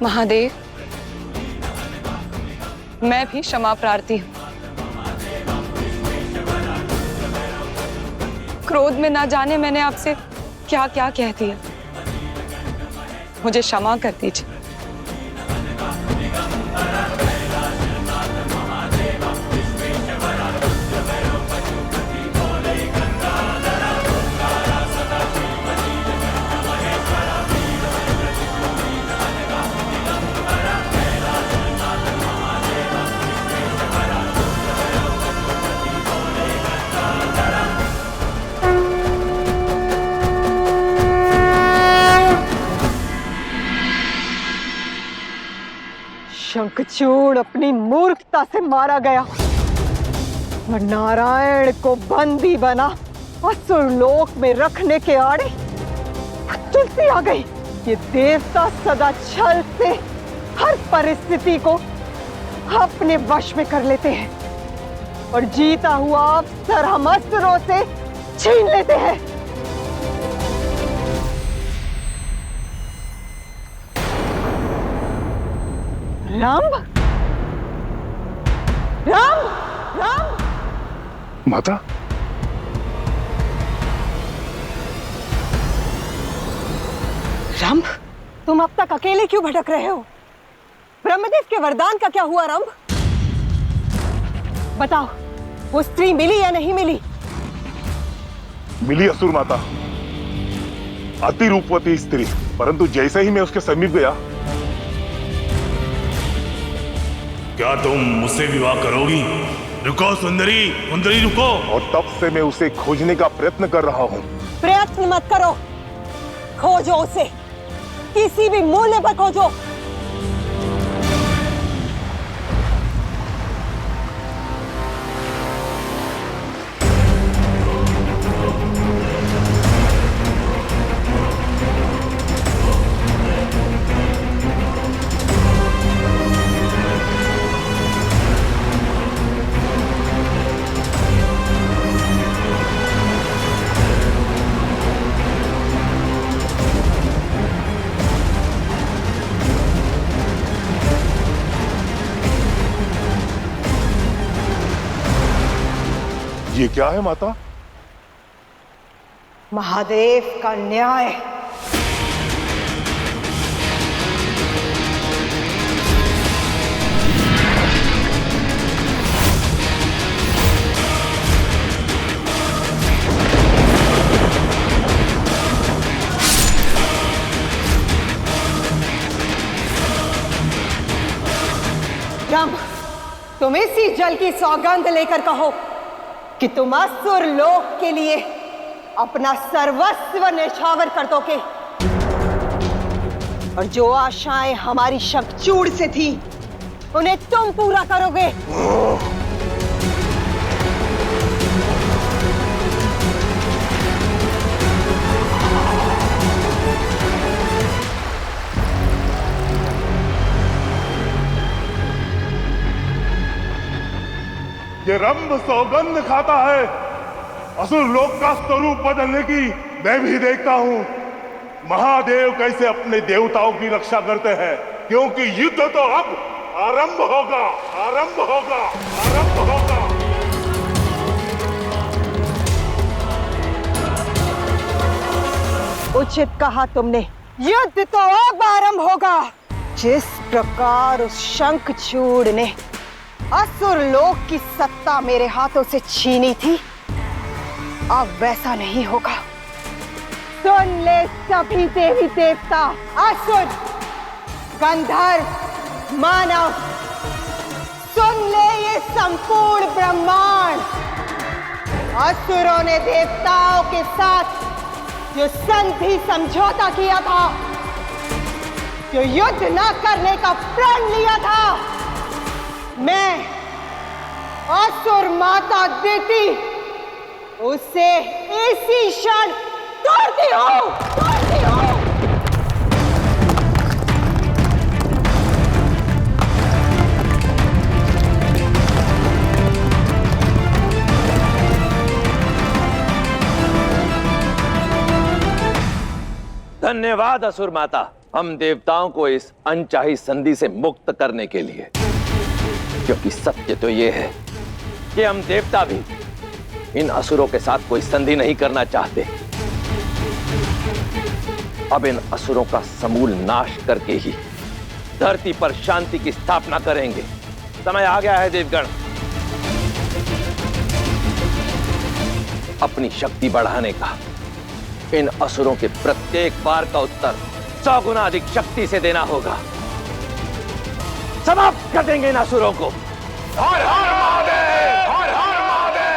महादेव, मैं भी क्षमा प्रार्थी हूं। क्रोध में ना जाने मैंने आपसे क्या क्या कह दिया। मुझे क्षमा कर दीजिए। शंखचूड़ अपनी मूर्खता से मारा गया और नारायण को बंदी बना असुर लोक में रखने के आड़े तुलसी आ गई। ये देवता सदा छल से हर परिस्थिति को अपने वश में कर लेते हैं और जीता हुआ अवसर हम असुरों से छीन लेते हैं। रंभ, रंभ, रंभ। माता, रंभ, तुम अब तक अकेले क्यों भटक रहे हो? ब्रह्मदेव के वरदान का क्या हुआ रंभ? बताओ, वो स्त्री मिली या नहीं मिली? मिली असुर माता, अति रूपवती स्त्री। परंतु जैसे ही मैं उसके समीप गया, क्या तुम मुझसे विवाह करोगी? रुको सुंदरी, सुंदरी रुको। और तब से मैं उसे खोजने का प्रयत्न कर रहा हूँ। प्रयत्न मत करो, खोजो उसे, किसी भी मूल्य पर खोजो। ये क्या है माता? महादेव का न्याय। रंभ, तुम इसी जल की सौगंध लेकर कहो कि तुम असुर लोक के लिए अपना सर्वस्व न्यौछावर कर दोगे और जो आशाएं हमारी शंखचूड़ से थी उन्हें तुम पूरा करोगे। ये रंभ सौगंध खाता है असुर लोक का स्वरूप बदलने की। मैं भी देखता हूँ महादेव कैसे अपने देवताओं की रक्षा करते हैं, क्योंकि युद्ध तो अब आरंभ होगा, आरंभ होगा, आरंभ होगा। उचित कहा तुमने, युद्ध तो अब आरंभ होगा। जिस प्रकार उस शंखचूड़ ने असुर लोक की सत्ता मेरे हाथों से छीनी थी, अब वैसा नहीं होगा। सुन ले सभी देवी देवता, असुर, गंधर्व, मानव, सुन ले ये संपूर्ण ब्रह्मांड। असुरों ने देवताओं के साथ जो संधि समझौता किया था, जो युद्ध न करने का प्रण लिया था, मैं असुर माता देती उसे इसी क्षण तोड़ती हूं, तोड़ती हूं। धन्यवाद असुर माता, हम देवताओं को इस अनचाही संधि से मुक्त करने के लिए। क्योंकि सत्य तो यह है कि हम देवता भी इन असुरों के साथ कोई संधि नहीं करना चाहते। अब इन असुरों का समूल नाश करके ही धरती पर शांति की स्थापना करेंगे। समय आ गया है देवगण, अपनी शक्ति बढ़ाने का। इन असुरों के प्रत्येक बार का उत्तर 100 गुना अधिक शक्ति से देना होगा। समाप्त कर देंगे इन असुरों को। हर हर महादेव, हर हर महादेव।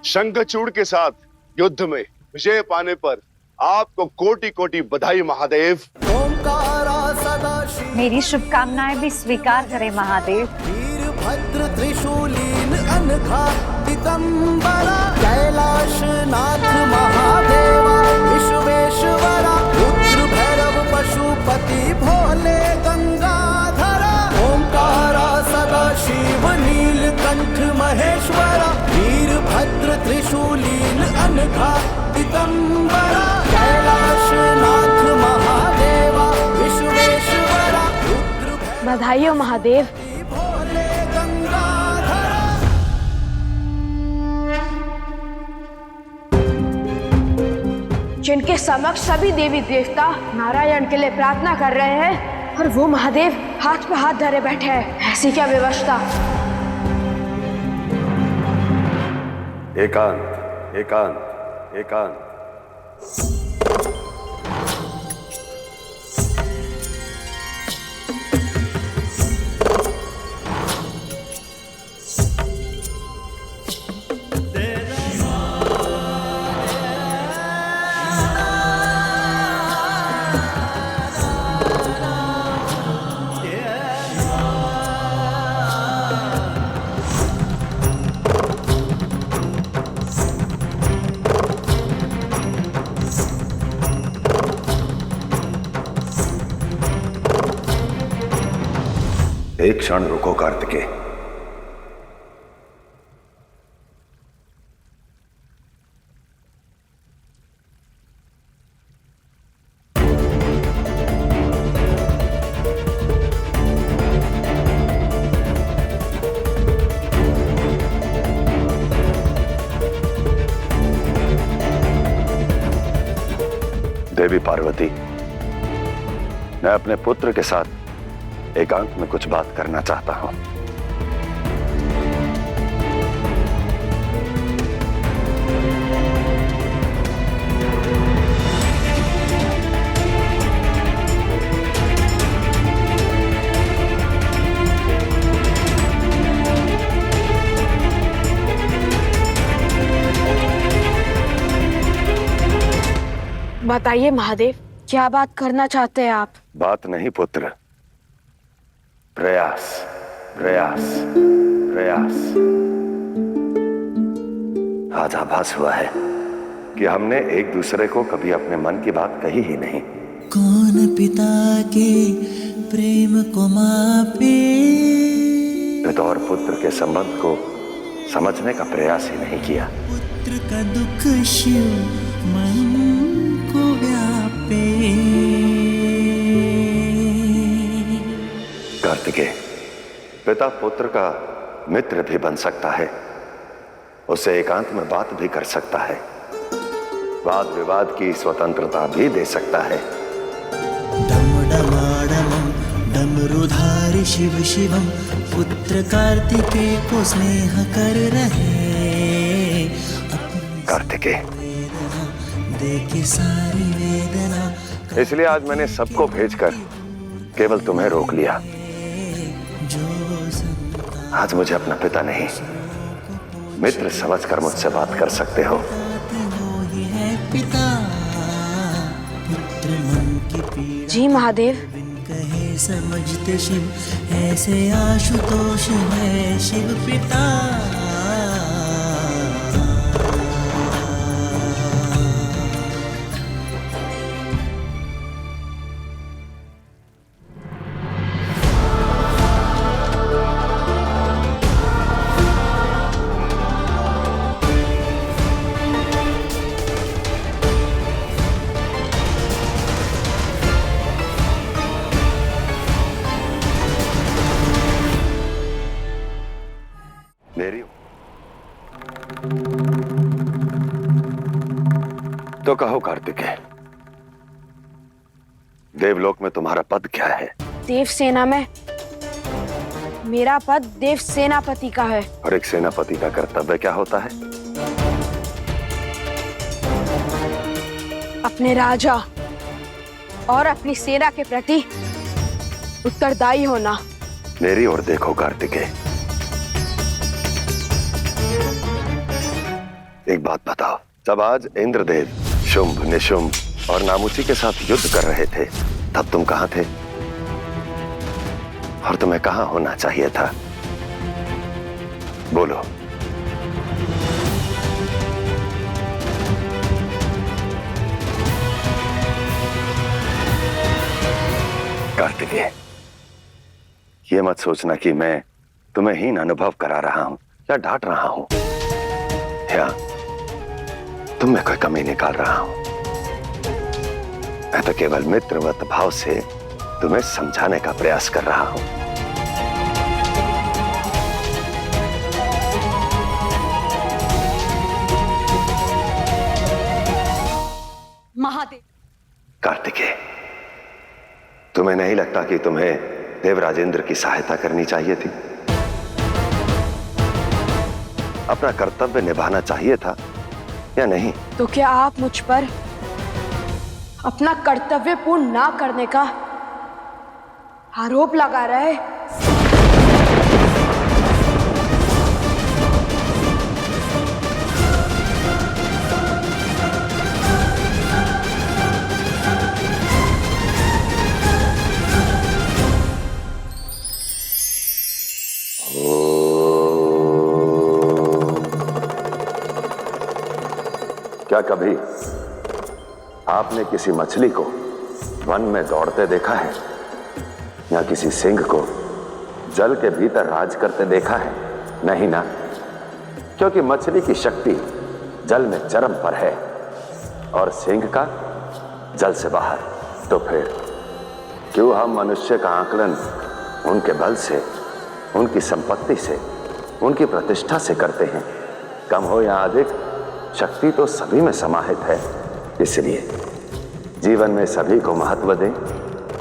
शंखचूड़ के साथ युद्ध में विजय पाने पर आपको कोटि कोटि बधाई महादेव। मेरी शुभकामनाएं भी स्वीकार करें महादेव। वीरभद्र त्रिशूलीन अनघा दिगंबरा कैलाश नाथ महादेवा विश्वेश्वरा रुद्र भैरव पशुपति भोले गंगाधरा ओंकारा सदा शिव नीलकंठ महेश्वरा वीरभद्र त्रिशूलीन अनघा दिगंबरा कैलाश नाथ महादेवा विश्वेश्वरा रुद्र बधाई हो महादेव। भोले गंगाधरा। जिनके समक्ष सभी देवी देवता नारायण के लिए प्रार्थना कर रहे हैं और वो महादेव हाथ पे हाथ धरे बैठे हैं, ऐसी क्या व्यवस्था। एकांत एकांत एकांत। एक क्षण रुको कार्तिकेय। देवी पार्वती, मैं अपने पुत्र के साथ एकांत में कुछ बात करना चाहता हूं। बताइए महादेव, क्या बात करना चाहते हैं आप। बात नहीं पुत्र, प्रयास प्रयास प्रयास। आज आभास हुआ है कि हमने एक दूसरे को कभी अपने मन की बात कही ही नहीं। कौन पिता के प्रेम को मापे, पिता और पुत्र के संबंध को समझने का प्रयास ही नहीं किया। पुत्र का दुख शिव मन को व्यापे। कार्तिकेय, पिता पुत्र का मित्र भी बन सकता है, उससे एकांत में बात भी कर सकता है, वाद विवाद की स्वतंत्रता भी दे सकता है। डम डमाडमं डमरुधारी शिव शिवम पुत्र कार्तिकेय को स्नेह कर रहे। कार्तिकेय, देखे सारी वेदना। इसलिए आज मैंने सबको भेजकर केवल तुम्हें रोक लिया। जो संतान आज मुझे अपना पिता नहीं, मित्र समझकर मुझसे बात कर सकते हो। वो ही है पिता, पुत्र मन की पीड़ा जी महादेव। बिन कहे समझते शिव, ऐसे आशुतोष है शिव पिता। मेरी तो कहो कार्तिकेय, देवलोक में तुम्हारा पद क्या है? देव सेना में मेरा पद देव सेनापति का है। और एक सेनापति का कर्तव्य क्या होता है? अपने राजा और अपनी सेना के प्रति उत्तरदायी होना। मेरी ओर देखो कार्तिकेय, एक बात बताओ, जब आज इंद्रदेव शुंभ, निशुंभ और नामुची के साथ युद्ध कर रहे थे, तब तुम कहां थे? और तुम्हें कहां होना चाहिए था? बोलो। कार्तिकेय, ये मत सोचना कि मैं तुम्हें हीन अनुभव करा रहा हूं या डांट रहा हूं, या तुम में कोई कमी निकाल रहा हूं। मैं तो केवल मित्रवत भाव से तुम्हें समझाने का प्रयास कर रहा हूं। महादेव। कार्तिकेय, तुम्हें नहीं लगता कि तुम्हें देवराजेंद्र की सहायता करनी चाहिए थी? अपना कर्तव्य निभाना चाहिए था या नहीं? तो क्या आप मुझ पर अपना कर्तव्य पूर्ण ना करने का आरोप लगा रहे? क्या कभी आपने किसी मछली को वन में दौड़ते देखा है, या किसी सिंह को जल के भीतर राज करते देखा है? नहीं ना, क्योंकि मछली की शक्ति जल में चरम पर है और सिंह का जल से बाहर। तो फिर क्यों हम मनुष्य का आकलन उनके बल से, उनकी संपत्ति से, उनकी प्रतिष्ठा से करते हैं? कम हो या अधिक, शक्ति तो सभी में समाहित है। इसलिए जीवन में सभी को महत्व दें,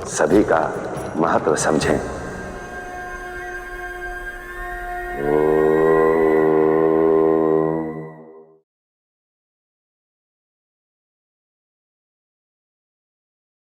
सभी का महत्व समझें।